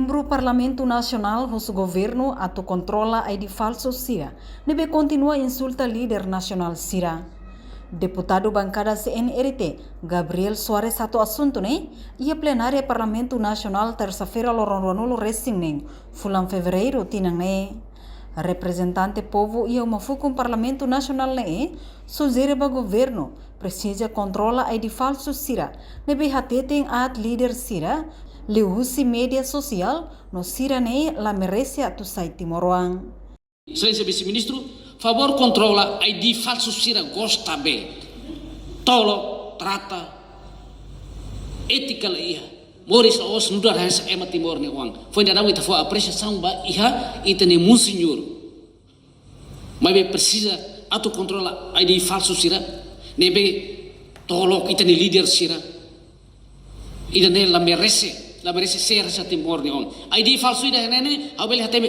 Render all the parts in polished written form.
Membro Parlamento Nacional do governo atu controla a de falso Sira, nebe continua insulta líder nacional Sira. Deputado bancada CNRT, Gabriel Soares atu assunto ne, ia plenária Parlamento Nacional terça-feira loronulo resing ne, fulan fevereiro tinang ne. Representante povo ia uma fukum Parlamento Nacional ne, suzereba governo, precisa controla a de falso Sira, nebe hateteng at líder Sira, liusi media social no Sirane la merece atu sai Timoroang. Excelência Vice-Ministro, favor controla a ID falso Sira gosta bem. Tolo, trata, ética la iha. Moris os nudar hasa ema Timor ne uang. Foi na ita foi apreciação ba iha itene monsenhor. Mas be precisa atu controla a ID falso Sira. Nebe tolo itene líder Sira. Itene la merece ser sa Timor ni on. ID falso ida nene, abel hate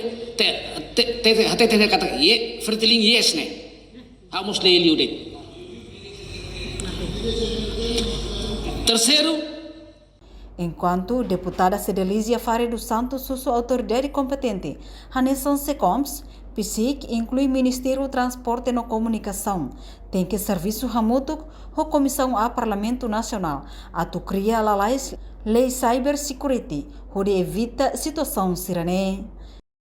kata ye, fertiling yes ne. Hamos le liude. Terceiro, enquanto deputada Cedelísia Fare dos Santos, sua autoridade competente, Hanesson Secoms, PSIC inclui Ministério do Transporte e Comunicação, tem que serviço hamutuk ou Comissão a Parlamento Nacional, atu cria a lei cybersecurity, onde evita situação sirane.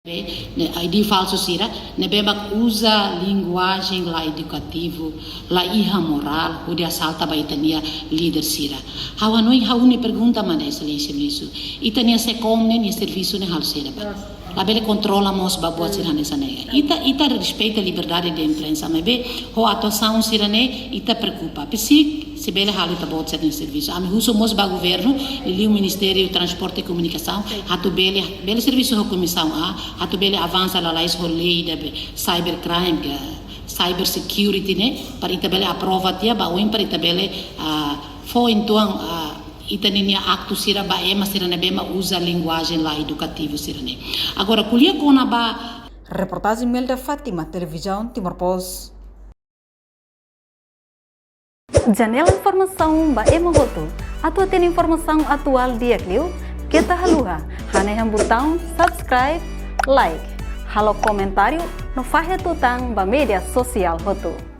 ID falso Sira, ne bebak usa linguagem lá educativo, lá iha moral, onde assalta ba itania líder Sira. Hawanoi hauni pergunta mana excelência nisso. Itania se comne ni serviço ne hal Sira ba. La bele controla mos babuat sirane sanega. Ita respeita a liberdade de imprensa, mas be ho atuação sirane ita preocupa. Pesi se bele hal ita bot ser serviço. Ami huso mos ba governo, ali o Ministério do Transporte e Comunicação, hatu bele serviço ho comissão a, hatu bele avança la lei lei de cybercrime, cyber security ne, para ita bele aprova tia ba oin para ita bele foi então itaninia acto sira ba ema sira ne bema usa linguagem lá educativo sira ne. Agora kulia kona ba reportagem Melda Fátima, televisão Timor Post. Janela informação ba ema goto. Atua tem informação atual dia kliu. Kita haluha, haneham botão subscribe, like. Halo comentário no fahe tutang ba media sosial hotu.